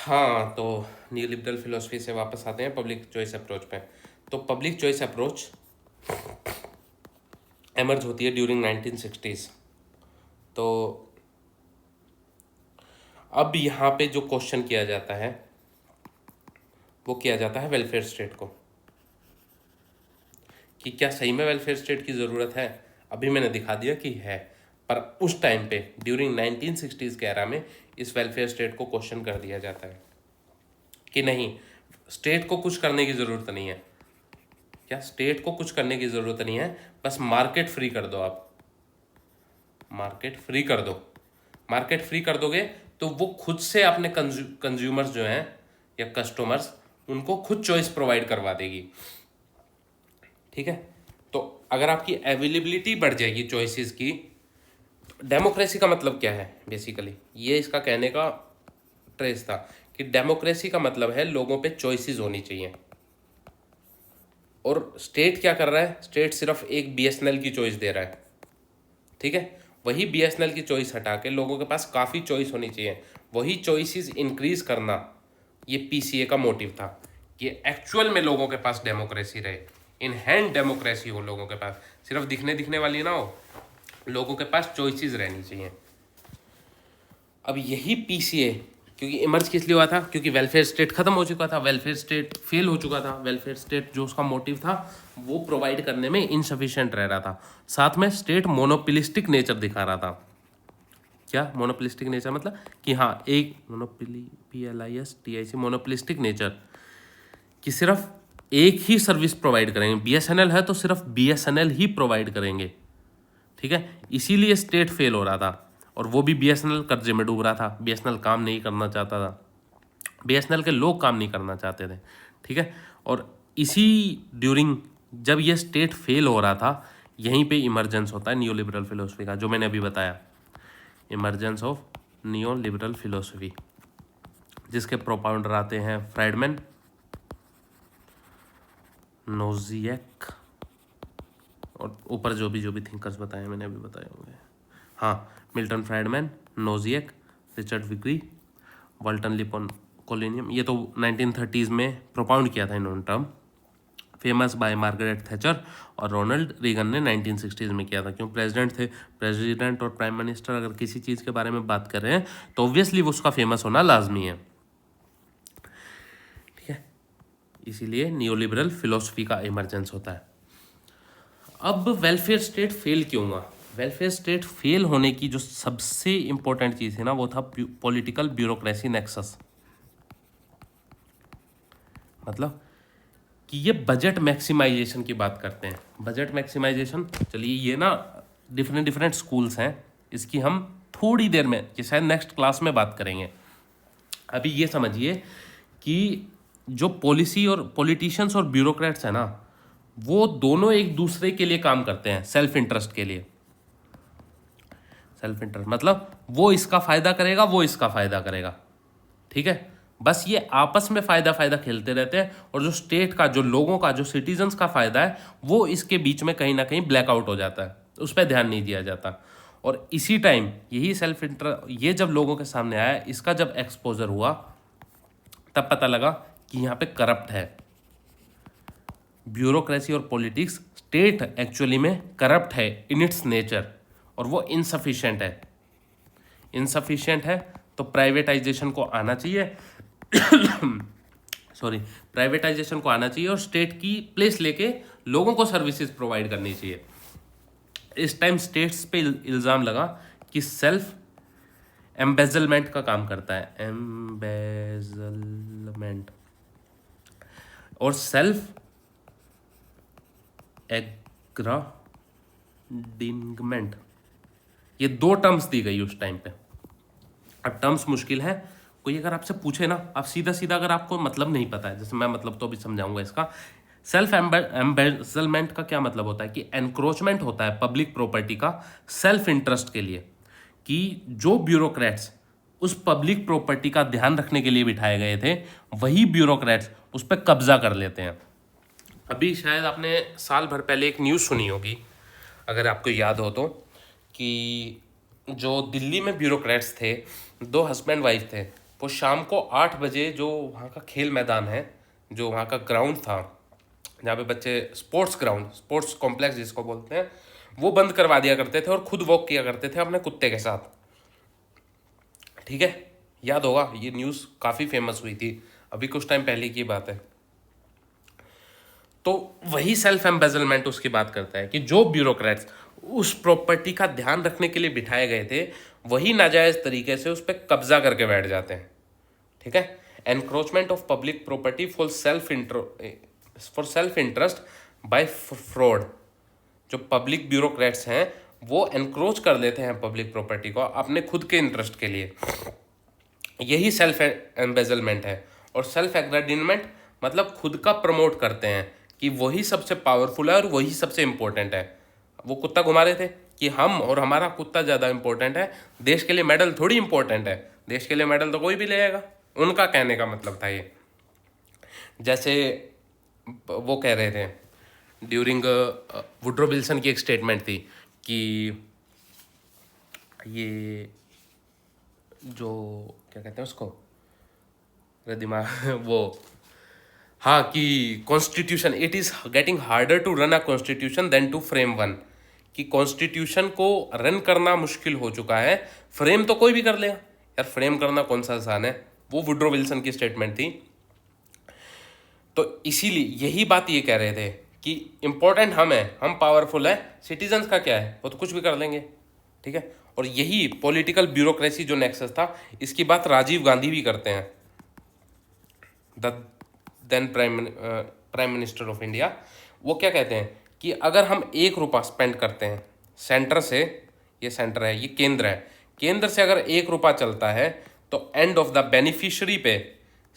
हाँ, तो न्यू लिबरल फिलोसफी से वापस आते हैं पब्लिक चॉइस अप्रोच पे। तो पब्लिक चॉइस अप्रोच एमर्ज होती है ड्यूरिंग 1960s। तो अब यहाँ पे जो क्वेश्चन किया जाता है वो किया जाता है वेलफेयर स्टेट को, कि क्या सही में वेलफेयर स्टेट की ज़रूरत है। अभी मैंने दिखा दिया कि है, पर उस टाइम पे ड्यूरिंग 1960s के एरा में इस वेलफेयर स्टेट को क्वेश्चन कर दिया जाता है कि नहीं, स्टेट को कुछ करने की ज़रूरत नहीं है। क्या स्टेट को कुछ करने की ज़रूरत नहीं है, बस मार्केट फ्री कर दो। आप मार्केट फ्री कर दो, मार्केट फ्री कर दोगे तो वो खुद से अपने कंज्यूमर्स जो हैं या कस्टमर्स, उनको खुद चॉइस प्रोवाइड करवा देगी। ठीक है, तो अगर आपकी अवेलेबिलिटी बढ़ जाएगी चॉइसेस की, डेमोक्रेसी का मतलब क्या है बेसिकली, ये इसका कहने का स्ट्रेस था कि डेमोक्रेसी का मतलब है लोगों पे चॉइसेस होनी चाहिए। और स्टेट क्या कर रहा है, स्टेट सिर्फ एक बीएसएनएल की चॉइस दे रहा है, ठीक है। वही बीएसएनएल की चॉइस हटा के लोगों के पास काफ़ी चॉइस होनी चाहिए, वही चॉइसेस इंक्रीज करना, ये पीसीए का मोटिव था कि एक्चुअल में लोगों के पास डेमोक्रेसी रहे, इन हैंड डेमोक्रेसी हो लोगों के पास, सिर्फ दिखने दिखने वाली ना हो, लोगों के पास चॉइसेस रहनी चाहिए। अब यही पीसीए क्योंकि इमर्ज किस लिए हुआ था, क्योंकि वेलफेयर स्टेट खत्म हो चुका था, वेलफेयर स्टेट फेल हो चुका था, वेलफेयर स्टेट जो उसका मोटिव था वो प्रोवाइड करने में इनसफिशिएंट रह रहा था, साथ में स्टेट मोनोपिलिस्टिक नेचर दिखा रहा था। क्या मोनोपिलिस्टिक नेचर मतलब कि हाँ एक मोनोपिली PLISTIC मोनोपिलिस्टिक नेचर कि सिर्फ एक ही सर्विस प्रोवाइड करेंगे, बीएसएनएल है तो सिर्फ बीएसएनएल ही प्रोवाइड करेंगे, ठीक है। इसीलिए स्टेट फेल हो रहा था और वो भी बीएसएनएल कर्जे में डूब रहा था, बीएसएनएल काम नहीं करना चाहता था, बीएसएनएल के लोग काम नहीं करना चाहते थे, ठीक है। और इसी ड्यूरिंग जब ये स्टेट फेल हो रहा था, यहीं पे इमरजेंस होता है नियो लिबरल फिलोसफी का, जो मैंने अभी बताया, emergence of neo liberal philosophy, जिसके प्रोपाउंडर आते हैं फ्राइडमैन, नोजिएक और ऊपर जो भी थिंकर्स बताए मैंने अभी बताए होंगे, हाँ, मिल्टन फ्राइडमैन, नोजिएक, रिचर्ड विक्री, वाल्टन लिपोन कोलिनियम, ये तो 1930s में प्रोपाउंड किया था इन्होंने term, famous bye Margaret Thatcher, और रोनाल्ड रीगन ने 1960s में किया था। क्यों, प्रेसिडेंट थे, प्रेसिडेंट और प्राइम मिनिस्टर अगर किसी चीज़ के बारे में बात कर रहे हैं तो ऑब्वियसली वो उसका फेमस होना लाजमी है, ठीक है। इसीलिए नियोलिबरल फिलोसफी का इमरजेंस होता है। अब वेलफेयर स्टेट फेल क्यों हुआ, वेलफेयर स्टेट फेल होने की जो सबसे इंपॉर्टेंट चीज़ है ना, वो था पॉलिटिकल ब्यूरोक्रेसी नेक्सस, मतलब कि ये बजट मैक्सिमाइजेशन की बात करते हैं। बजट मैक्सिमाइजेशन, चलिए ये ना डिफरेंट स्कूल्स हैं, इसकी हम थोड़ी देर में, कि शायद नेक्स्ट क्लास में बात करेंगे। अभी ये समझिए कि जो पॉलिसी और पॉलिटिशियंस और ब्यूरोक्रेट्स हैं ना, वो दोनों एक दूसरे के लिए काम करते हैं, सेल्फ इंटरेस्ट के लिए। सेल्फ इंटरेस्ट मतलब वो इसका फायदा करेगा, वो इसका फायदा करेगा, ठीक है। बस ये आपस में फायदा खेलते रहते हैं, और जो स्टेट का, जो लोगों का, जो सिटीजन्स का फायदा है, वो इसके बीच में कहीं ना कहीं ब्लैकआउट हो जाता है, उस पर ध्यान नहीं दिया जाता। और इसी टाइम यही सेल्फ इंटरेस्ट, ये जब लोगों के सामने आया, इसका जब एक्सपोजर हुआ, तब पता लगा कि यहाँ पे करप्ट है ब्यूरोक्रेसी और पॉलिटिक्स, स्टेट एक्चुअली में करप्ट है इन इट्स नेचर, और वो इनसफिशिएंट है। इनसफिशिएंट है तो प्राइवेटाइजेशन को आना चाहिए सॉरी, प्राइवेटाइजेशन को आना चाहिए और स्टेट की प्लेस लेके लोगों को सर्विसेज प्रोवाइड करनी चाहिए। इस टाइम स्टेट्स पे इल्ज़ाम लगा कि सेल्फ एम्बेजलमेंट का काम करता है, एम्बेजलमेंट, और सेल्फ एग्राडिंगमेंट, ये दो टर्म्स दी गई उस टाइम पे। अब टर्म्स मुश्किल है, कोई अगर आपसे पूछे ना, आप सीधा सीधा, अगर आपको मतलब नहीं पता है, जैसे मैं मतलब तो अभी समझाऊंगा इसका। सेल्फ एम्बेजलमेंट का क्या मतलब होता है कि एनक्रोचमेंट होता है पब्लिक प्रॉपर्टी का सेल्फ इंटरेस्ट के लिए, कि जो ब्यूरोक्रेट्स उस पब्लिक प्रॉपर्टी का ध्यान रखने के लिए बिठाए गए थे, वही ब्यूरोक्रेट्स उस पर कब्जा कर लेते हैं। अभी शायद आपने साल भर पहले एक न्यूज़ सुनी होगी, अगर आपको याद हो तो, कि जो दिल्ली में ब्यूरोक्रेट्स थे, दो हस्बैंड वाइफ थे, वो शाम को 8 बजे जो वहाँ का खेल मैदान है, जो वहाँ का ग्राउंड था जहाँ पे बच्चे, स्पोर्ट्स ग्राउंड, स्पोर्ट्स कॉम्प्लेक्स जिसको बोलते हैं, वो बंद करवा दिया करते थे और खुद वॉक किया करते थे अपने कुत्ते के साथ, ठीक है। याद होगा, ये न्यूज़ काफ़ी फेमस हुई थी, अभी कुछ टाइम पहले की बात है। तो वही सेल्फ एम्बेजलमेंट उसकी बात करता है कि जो ब्यूरोक्रेट्स उस प्रॉपर्टी का ध्यान रखने के लिए बिठाए गए थे, वही नाजायज़ तरीके से उस पर कब्जा करके बैठ जाते हैं, ठीक है। Encroachment of public property for self interest by fraud, जो पब्लिक ब्यूरोक्रेट्स हैं वो एनक्रोच कर लेते हैं पब्लिक प्रॉपर्टी को अपने खुद के इंटरेस्ट के लिए, यही सेल्फ एम्बेजलमेंट है। और सेल्फ एग्राडिनमेंट मतलब खुद का प्रमोट करते हैं कि वही सबसे पावरफुल है और वही सबसे इंपॉर्टेंट है। वो कुत्ता घुमा रहे थे कि हम और हमारा कुत्ता ज़्यादा इंपॉर्टेंट है, देश के लिए मेडल थोड़ी इंपॉर्टेंट है, देश के लिए मेडल तो कोई भी ले आएगा। उनका कहने का मतलब था ये। जैसे वो कह रहे थे ड्यूरिंग वुड्रो विल्सन की एक स्टेटमेंट थी कि ये जो क्या कहते हैं उसको, अरे दिमाग वो, हाँ, कि constitution, it is getting harder to run a constitution than to frame one, कि कॉन्स्टिट्यूशन को रन करना मुश्किल हो चुका है, फ्रेम तो कोई भी कर लेगा यार, फ्रेम करना कौन सा आसान है। वो वुड्रो विल्सन की स्टेटमेंट थी। तो इसीलिए यही बात ये कह रहे थे कि इम्पोर्टेंट हम हैं, हम पावरफुल हैं, सिटीजन्स का क्या है, वो तो कुछ भी कर लेंगे, ठीक है। और यही पॉलिटिकल ब्यूरोक्रेसी जो नेक्सस था, इसकी बात राजीव गांधी भी करते हैं, the then prime minister of India. वो क्या कहते हैं कि अगर हम 1 रुपया स्पेंड करते हैं सेंटर से, ये सेंटर है, ये केंद्र है, केंद्र से अगर 1 रुपया चलता है तो एंड ऑफ द बेनिफिशियरी पे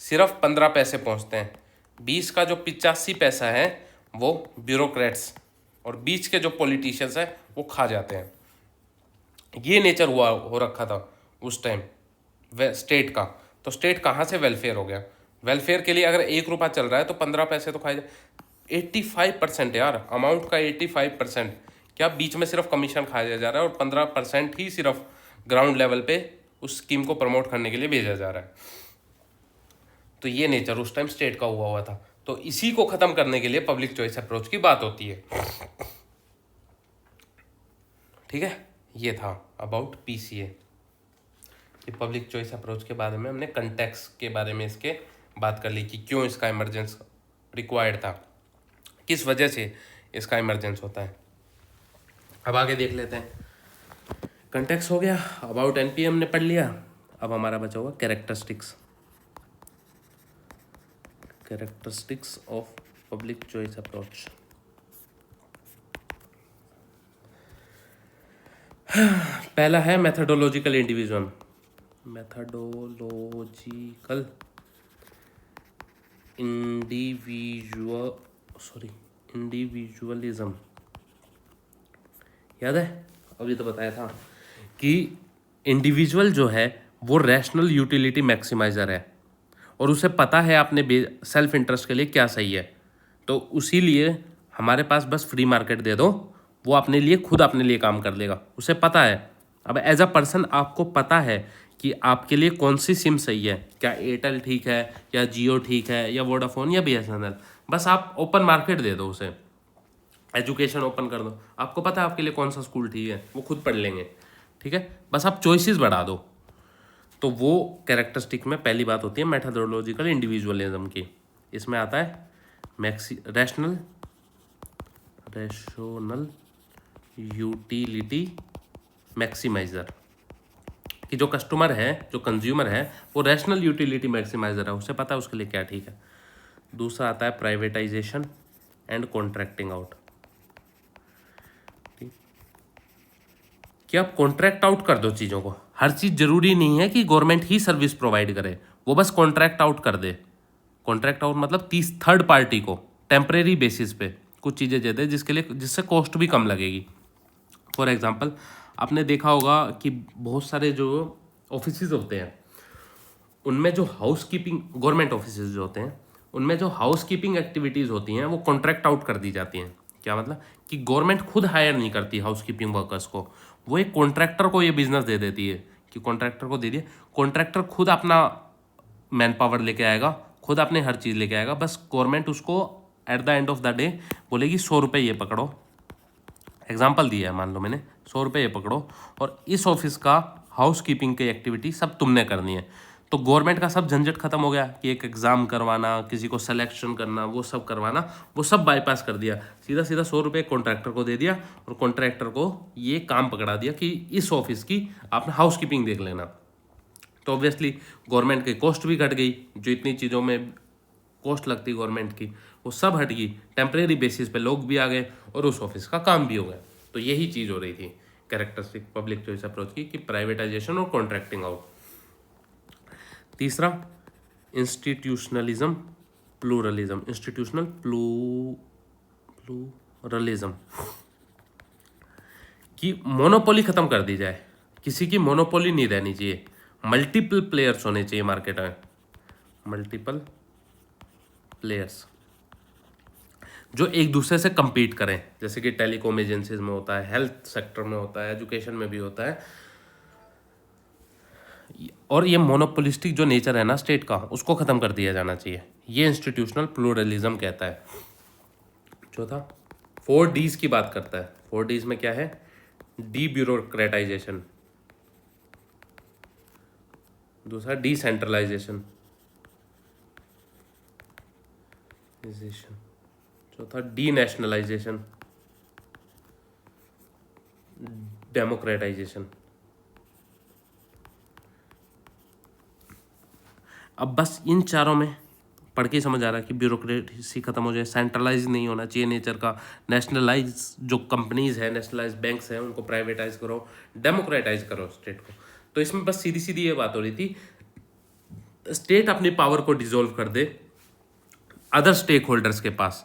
सिर्फ 15 पैसे पहुंचते हैं। 20 का जो 85 पैसा है वो ब्यूरोक्रेट्स और बीच के जो पॉलिटिशियंस हैं वो खा जाते हैं। ये नेचर हुआ हो रखा था उस टाइम स्टेट का। तो स्टेट कहाँ से वेलफेयर हो गया, वेलफेयर के लिए अगर 1 रुपया चल रहा है तो 15 पैसे तो खाए जाए। 85% यार, अमाउंट का 85%, क्या बीच में सिर्फ कमीशन खाया जा रहा है और 15% ही सिर्फ ग्राउंड लेवल पे उस स्कीम को प्रमोट करने के लिए भेजा जा रहा है। तो ये नेचर उस टाइम स्टेट का हुआ था। तो इसी को खत्म करने के लिए पब्लिक चॉइस अप्रोच की बात होती है, ठीक है। ये था अबाउट पीसीए। ये पब्लिक चॉइस अप्रोच के बारे में हमने कंटेक्स्ट के बारे में इसके बात कर ली कि क्यों इसका इमरजेंस रिक्वायर्ड था, किस वजह से इसका इमरजेंस होता है। अब आगे देख लेते हैं। कंटेक्स्ट हो गया, अबाउट एनपीएम हमने पढ़ लिया। अब हमारा बचा हुआ characteristics, characteristics of public choice approach. पहला है मेथडोलॉजिकल इंडिविजुअल, मेथडोलॉजिकल इंडिविजुअलिज्म। याद है, अभी तो बताया था कि इंडिविजुअल जो है वो रैशनल यूटिलिटी मैक्सिमाइजर है और उसे पता है अपने सेल्फ इंटरेस्ट के लिए क्या सही है। तो उसी लिए हमारे पास बस फ्री मार्केट दे दो, वो अपने लिए खुद अपने लिए काम कर लेगा, उसे पता है। अब एज अ पर्सन आपको पता है कि आपके लिए कौन सी सिम सही है, क्या एयरटेल ठीक है या जियो ठीक है या वोडाफोन या बीएसएनएल। बस आप ओपन मार्केट दे दो उसे, एजुकेशन ओपन कर दो, आपको पता है आपके लिए कौन सा स्कूल ठीक है, वो खुद पढ़ लेंगे, ठीक है। बस आप चॉइसेस बढ़ा दो। तो वो कैरेक्टरिस्टिक में पहली बात होती है मेथडोलॉजिकल इंडिविजुअलिज्म की। इसमें आता है रैशनल यूटिलिटी मैक्सिमाइजर, कि जो कस्टमर है, जो कंज्यूमर है, वो रैशनल यूटिलिटी मैक्सिमाइजर है, उसे पता है उसके लिए क्या ठीक है। दूसरा आता है प्राइवेटाइजेशन एंड कॉन्ट्रैक्टिंग आउट, कि आप कॉन्ट्रैक्ट आउट कर दो चीज़ों को। हर चीज़ जरूरी नहीं है कि गवर्नमेंट ही सर्विस प्रोवाइड करे, वो बस कॉन्ट्रैक्ट आउट कर दे। कॉन्ट्रैक्ट आउट मतलब थर्ड पार्टी को टेम्परेरी बेसिस पे कुछ चीज़ें दे दे जिससे कॉस्ट भी कम लगेगी। फॉर एग्जांपल, आपने देखा होगा कि बहुत सारे जो ऑफिसेज होते हैं उनमें जो हाउस कीपिंग, गवर्नमेंट ऑफिसेज जो होते हैं उनमें जो हाउस कीपिंग एक्टिविटीज़ होती हैं वो कॉन्ट्रैक्ट आउट कर दी जाती हैं। क्या मतलब कि गवर्नमेंट खुद हायर नहीं करती हाउस कीपिंग वर्कर्स को, वो एक कॉन्ट्रैक्टर को ये बिजनेस दे देती है कि कॉन्ट्रैक्टर को दे दिए, कॉन्ट्रैक्टर खुद अपना मैन पावर लेके आएगा, खुद अपने हर चीज़ लेके आएगा, बस गवर्नमेंट उसको at the end of the day बोलेगी 100 रुपये ये पकड़ो, एग्जाम्पल दिया है, मान लो मैंने 100 रुपये ये पकड़ो और इस ऑफिस का हाउस कीपिंग की एक्टिविटी सब तुमने करनी है। तो गवर्नमेंट का सब झंझट खत्म हो गया कि एक एग्ज़ाम करवाना, किसी को सिलेक्शन करना, वो सब करवाना, वो सब बाईपास कर दिया। सीधा सीधा 100 रुपये कॉन्ट्रैक्टर को दे दिया और कॉन्ट्रैक्टर को ये काम पकड़ा दिया कि इस ऑफिस की आपने हाउस कीपिंग देख लेना। तो ऑब्वियसली गवर्नमेंट की कॉस्ट भी घट गई, जो इतनी चीज़ों में कॉस्ट लगती गवर्नमेंट की वो सब हट गई, टेम्परेरी बेसिस पे लोग भी आ गए और उस ऑफिस का काम भी हो गया। तो यही चीज़ हो रही थी कैरेक्टरिस्टिक पब्लिक चॉइस अप्रोच की, कि प्राइवेटाइजेशन और कॉन्ट्रैक्टिंग आउट। तीसरा इंस्टीट्यूशनलिज्म प्लूरलिज्म, इंस्टीट्यूशनल प्लूरलिज्म, कि मोनोपोली खत्म कर दी जाए, किसी की मोनोपोली नहीं रहनी चाहिए। मल्टीपल प्लेयर्स होने चाहिए मार्केट में, मल्टीपल प्लेयर्स जो एक दूसरे से compete करें, जैसे कि टेलीकॉम एजेंसीज में होता है, हेल्थ सेक्टर में होता है, एजुकेशन में भी होता है। और ये मोनोपोलिस्टिक जो नेचर है ना स्टेट का, उसको ख़त्म कर दिया जाना चाहिए। ये इंस्टीट्यूशनल प्लूरलिज्म कहता है। चौथा 4Ds की बात करता है। 4Ds में क्या है? डी ब्यूरोक्रेटाइजेशन, दूसरा डिसेंट्रलाइजेशन, चौथा डी नेशनलाइजेशन, डेमोक्रेटाइजेशन। अब बस इन चारों में पढ़ के समझ आ रहा है कि ब्यूरोक्रेसी खत्म हो जाए, सेंट्रलाइज नहीं होना चाहिए नेचर का, नेशनलाइज जो कंपनीज है, नेशनलाइज बैंक्स हैं, उनको प्राइवेटाइज करो, डेमोक्रेटाइज करो स्टेट को। तो इसमें बस सीधी सीधी ये बात हो रही थी, स्टेट अपनी पावर को डिसॉल्व कर दे अदर स्टेक होल्डर्स के पास।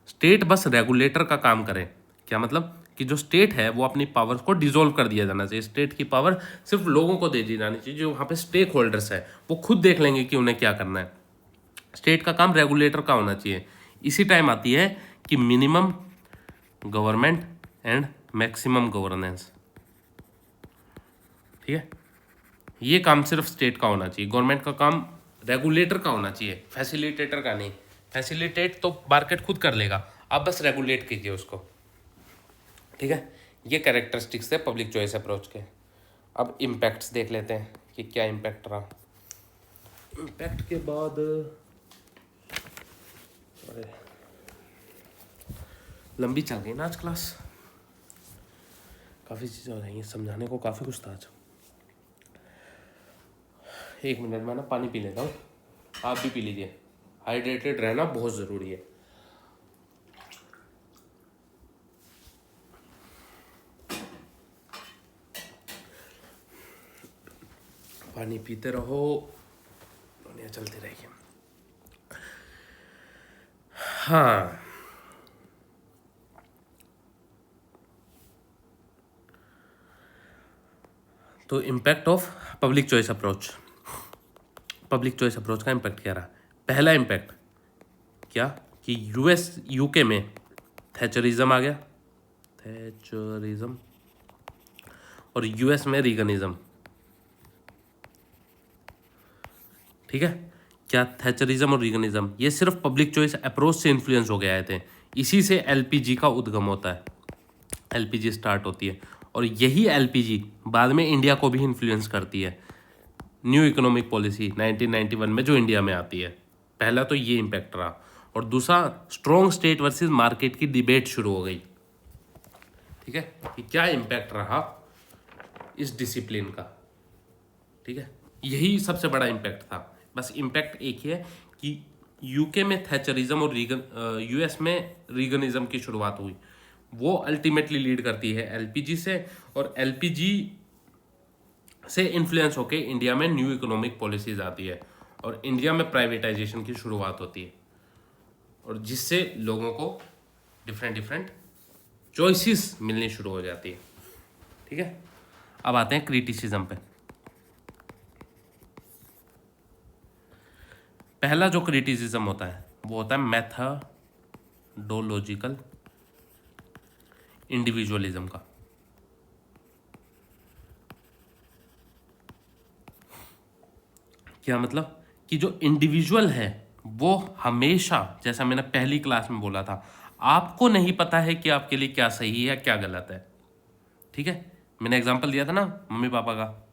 स्टेट बस रेगुलेटर का काम करे। क्या मतलब? कि जो स्टेट है वो अपनी पावर को डिसॉल्व कर दिया जाना चाहिए। स्टेट की पावर सिर्फ लोगों को दे दी जानी चाहिए, जो वहाँ पे स्टेक होल्डर्स है वो खुद देख लेंगे कि उन्हें क्या करना है। स्टेट का काम रेगुलेटर का होना चाहिए। इसी टाइम आती है कि minimum government and maximum governance. ठीक है, ये काम सिर्फ स्टेट का होना चाहिए। गवर्नमेंट का काम रेगुलेटर का होना चाहिए, फैसिलिटेटर का नहीं। फैसिलिटेट तो मार्केट खुद कर लेगा, आप बस रेगुलेट कीजिए उसको। ठीक है, ये कैरेक्टरिस्टिक्स थे पब्लिक चॉइस अप्रोच के। अब इम्पैक्ट्स देख लेते हैं कि क्या इम्पैक्ट रहा। इम्पैक्ट के बाद लंबी चल गई ना आज क्लास, काफ़ी चीज़ें हो रही हैं, समझाने को काफ़ी कुछ था आज। 1 मिनट में ना पानी पी लेता हूँ, आप भी पी लीजिए। हाइड्रेटेड रहना बहुत ज़रूरी है। पानी पीते रहो, दुनिया चलती रहेगी। हाँ, तो impact of public choice approach. Public choice approach का इम्पैक्ट क्या रहा? पहला इम्पैक्ट क्या कि यूके में थैचरिज्म आ गया, थैचरिज्म, और यूएस में रीगनिज्म। ठीक है, क्या थैचरिज्म और रीगनिज्म ये सिर्फ पब्लिक चॉइस अप्रोच से इन्फ्लुएंस हो गए आए थे। इसी से एलपीजी का उद्गम होता है, एलपीजी स्टार्ट होती है, और यही एलपीजी बाद में इंडिया को भी इन्फ्लुएंस करती है। न्यू इकोनॉमिक पॉलिसी 1991 में जो इंडिया में आती है, पहला तो ये इम्पैक्ट रहा। और दूसरा, स्ट्रॉन्ग स्टेट वर्सेस मार्केट की डिबेट शुरू हो गई। ठीक है, कि क्या इम्पैक्ट रहा इस डिसिप्लिन का। ठीक है, यही सबसे बड़ा इम्पैक्ट था। बस इम्पैक्ट एक ही है कि यूके में थैचरिज्म और यूएस में रीगनिज्म की शुरुआत हुई, वो अल्टीमेटली लीड करती है एलपीजी से, और एलपीजी से इन्फ्लुएंस होके इंडिया में न्यू इकोनॉमिक पॉलिसीज आती है, और इंडिया में प्राइवेटाइजेशन की शुरुआत होती है, और जिससे लोगों को डिफरेंट चॉइसेस मिलनी शुरू हो जाती है। ठीक है, अब आते हैं क्रिटिसिज्म पे। पहला जो क्रिटिसिज्म होता है वो होता है मेथडोलॉजिकल इंडिविजुअलिज्म का। क्या मतलब? कि जो इंडिविजुअल है वो हमेशा, जैसा मैंने पहली क्लास में बोला था, आपको नहीं पता है कि आपके लिए क्या सही है क्या गलत है। ठीक है, मैंने एग्जांपल दिया था ना मम्मी पापा का,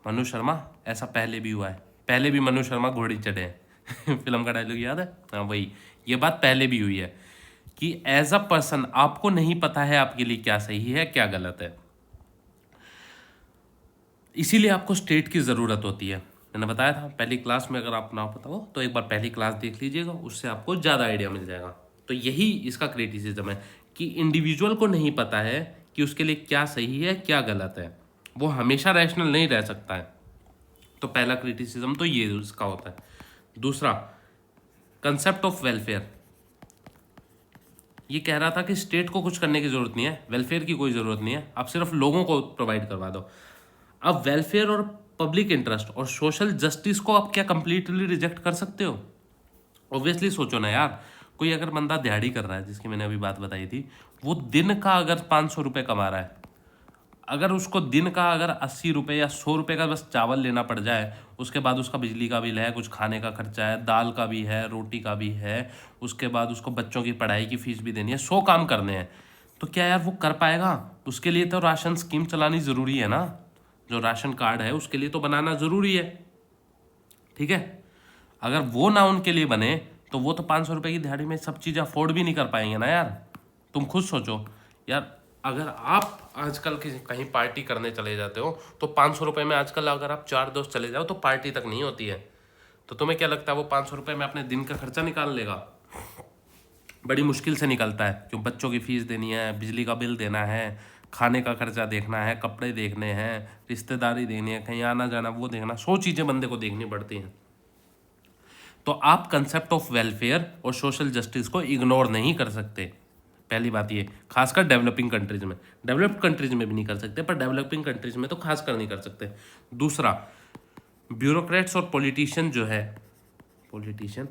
मनु शर्मा ऐसा पहले भी हुआ है, पहले भी मनु शर्मा घोड़ी चढ़े हैं फिल्म का डायलॉग याद है? हाँ वही, ये बात पहले भी हुई है कि एज अ पर्सन आपको नहीं पता है आपके लिए क्या सही है क्या गलत है। इसीलिए आपको स्टेट की ज़रूरत होती है। मैंने बताया था पहली क्लास में, अगर आप ना पता हो तो एक बार पहली क्लास देख लीजिएगा, उससे आपको ज़्यादा आइडिया मिल जाएगा। तो यही इसका क्रिटिसिज्म है कि इंडिविजुअल को नहीं पता है कि उसके लिए क्या सही है क्या गलत है, वो हमेशा रैशनल नहीं रह सकता है। तो पहला क्रिटिसिज्म तो ये उसका होता है। दूसरा, कंसेप्ट ऑफ वेलफेयर। ये कह रहा था कि स्टेट को कुछ करने की ज़रूरत नहीं है, वेलफेयर की कोई ज़रूरत नहीं है, आप सिर्फ लोगों को प्रोवाइड करवा दो। अब वेलफेयर और पब्लिक इंटरेस्ट और सोशल जस्टिस को आप क्या कंप्लीटली रिजेक्ट कर सकते हो? ऑब्वियसली सोचो ना यार, कोई अगर बंदा दिहाड़ी कर रहा है, जिसकी मैंने अभी बात बताई थी, वो दिन का अगर 500 रुपये कमा रहा है, अगर उसको दिन का अगर 80 रुपये या 100 रुपये का बस चावल लेना पड़ जाए, उसके बाद उसका बिजली का बिल है, कुछ खाने का खर्चा है, दाल का भी है, रोटी का भी है, उसके बाद उसको बच्चों की पढ़ाई की फीस भी देनी है, 100 काम करने हैं, तो क्या यार वो कर पाएगा? उसके लिए तो राशन स्कीम चलानी ज़रूरी है ना, जो राशन कार्ड है उसके लिए तो बनाना ज़रूरी है, ठीक है? अगर वो ना उनके लिए बने तो वो तो 500 रुपये की दिहाड़ी में सब चीज़ अफोर्ड भी नहीं कर पाएंगे ना यार। तुम खुद सोचो यार, अगर आप आजकल कहीं पार्टी करने चले जाते हो तो 500 रुपये में आजकल अगर आप 4 दोस्त चले जाओ तो पार्टी तक नहीं होती है। तो तुम्हें क्या लगता है वो 500 रुपये में अपने दिन का खर्चा निकाल लेगा? बड़ी मुश्किल से निकलता है, क्यों? बच्चों की फीस देनी है, बिजली का बिल देना है, खाने का खर्चा देखना है, कपड़े देखने हैं, रिश्तेदारी देनी है, कहीं आना जाना वो देखना, 100 चीज़ें बंदे को देखनी पड़ती हैं। तो आप कंसेप्ट ऑफ वेलफेयर और सोशल जस्टिस को इग्नोर नहीं कर सकते। पहली बात ये, खासकर डेवलपिंग कंट्रीज में, डेवलप्ड कंट्रीज में भी नहीं कर सकते, पर डेवलपिंग कंट्रीज में तो खासकर नहीं कर सकते। दूसरा, ब्यूरोक्रेट्स और पॉलिटिशियन जो है, पॉलिटिशियन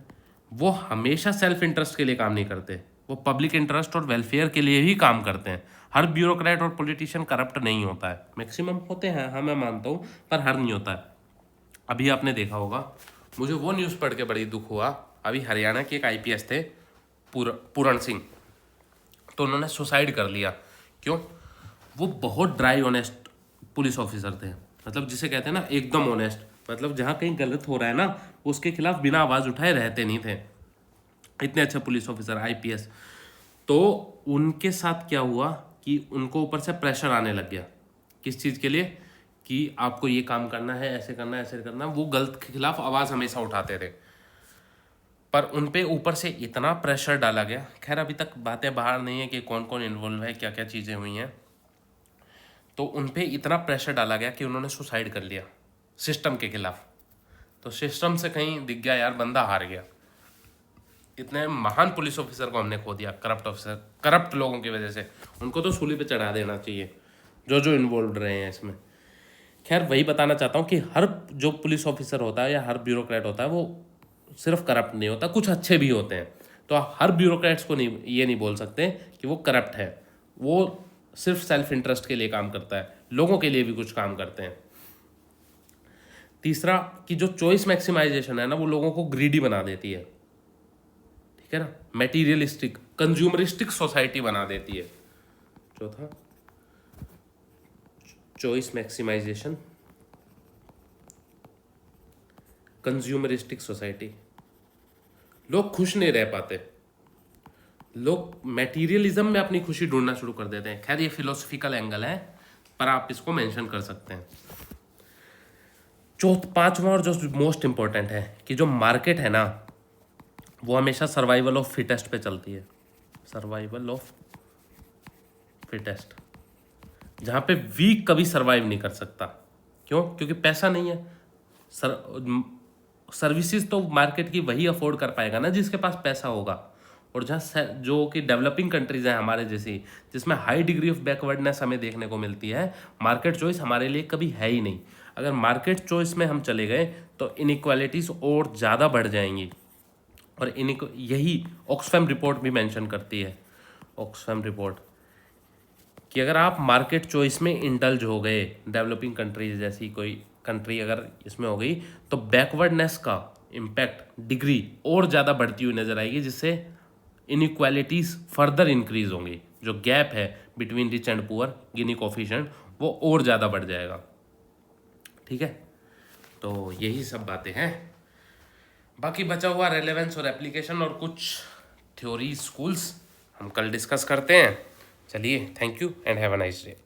वो हमेशा सेल्फ इंटरेस्ट के लिए काम नहीं करते, वो पब्लिक इंटरेस्ट और वेलफेयर के लिए ही काम करते हैं। हर ब्यूरोक्रेट और पॉलिटिशियन करप्ट नहीं होता है, मैक्सिमम होते हैं, हाँ मैं मानता हूँ, पर हर नहीं होता है। अभी आपने देखा होगा, मुझे वो न्यूज़ पढ़ के बड़ी दुख हुआ, अभी हरियाणा के एक आईपीएस थे पूरण सिंह, तो उन्होंने सुसाइड कर लिया। क्यों? वो बहुत ड्राई ऑनेस्ट पुलिस ऑफिसर थे, मतलब जिसे कहते हैं ना एकदम ऑनेस्ट, मतलब जहाँ कहीं गलत हो रहा है ना उसके खिलाफ बिना आवाज़ उठाए रहते नहीं थे। इतने अच्छे पुलिस ऑफिसर, आईपीएस। तो उनके साथ क्या हुआ कि उनको ऊपर से प्रेशर आने लग गया। किस चीज़ के लिए? कि आपको ये काम करना है, ऐसे करना है, ऐसे करना है। वो गलत के खिलाफ आवाज़ हमेशा उठाते थे, पर उन पे ऊपर से इतना प्रेशर डाला गया। खैर अभी तक बातें बाहर नहीं है कि कौन कौन इन्वॉल्व है, क्या क्या चीज़ें हुई हैं। तो उन पे इतना प्रेशर डाला गया कि उन्होंने सुसाइड कर लिया सिस्टम के खिलाफ। तो सिस्टम से कहीं दिख गया यार, बंदा हार गया। इतने महान पुलिस ऑफिसर को हमने खो दिया, करप्ट ऑफिसर, करप्ट लोगों की वजह से। उनको तो सूली पे चढ़ा देना चाहिए जो जो इन्वॉल्व रहे हैं इसमें। खैर वही बताना चाहता हूँ कि हर जो पुलिस ऑफिसर होता है या हर ब्यूरोक्रेट होता है वो सिर्फ करप्ट नहीं होता, कुछ अच्छे भी होते हैं। तो हर ब्यूरोक्रेट्स को नहीं, ये नहीं बोल सकते कि वो करप्ट है। वो सिर्फ सेल्फ इंटरेस्ट के लिए काम करता है, लोगों के लिए भी कुछ काम करते हैं। तीसरा, कि जो चॉइस मैक्सिमाइजेशन है ना, वो लोगों को ग्रीडी बना देती है, ठीक है ना, मेटीरियलिस्टिक कंज्यूमरिस्टिक सोसाइटी बना देती है। चौथा, चॉइस मैक्सिमाइजेशन कंज्यूमरिस्टिक सोसाइटी, लोग खुश नहीं रह पाते, लोग मटेरियलिज्म में अपनी खुशी ढूंढना शुरू कर देते हैं। खैर ये फिलोसफिकल एंगल है, पर आप इसको मेंशन कर सकते हैं। पांचवा और जो मोस्ट इंपॉर्टेंट है, कि जो मार्केट है ना वो हमेशा सर्वाइवल ऑफ फिटेस्ट पे चलती है। सर्वाइवल ऑफ फिटेस्ट, जहाँ पे वीक कभी सर्वाइव नहीं कर सकता। क्यों? क्योंकि पैसा नहीं है। सर्विसेज तो मार्केट की वही अफोर्ड कर पाएगा ना जिसके पास पैसा होगा। और जहाँ जो कि डेवलपिंग कंट्रीज हैं हमारे जैसी, जिसमें हाई डिग्री ऑफ बैकवर्डनेस हमें देखने को मिलती है, मार्केट चॉइस हमारे लिए कभी है ही नहीं। अगर मार्केट चॉइस में हम चले गए तो इनइक्वालिटीज़ और ज़्यादा बढ़ जाएंगी। और यही ऑक्सफैम रिपोर्ट भी मेंशन करती है, ऑक्सफैम रिपोर्ट, कि अगर आप मार्केट चॉइस में इंडल्ज हो गए, डेवलपिंग कंट्रीज जैसी कोई कंट्री अगर इसमें हो गई, तो बैकवर्डनेस का इम्पैक्ट डिग्री और ज़्यादा बढ़ती हुई नजर आएगी, जिससे इनइक्वालिटीज़ फर्दर इंक्रीज होंगी। जो गैप है between rich and poor, Guinea coefficient, वो और ज़्यादा बढ़ जाएगा। ठीक है, तो यही सब बातें हैं। बाकी बचा हुआ रेलेवेंस और एप्लीकेशन और कुछ थ्योरी स्कूल्स हम कल डिस्कस करते हैं। चलिए, thank you and have a nice day.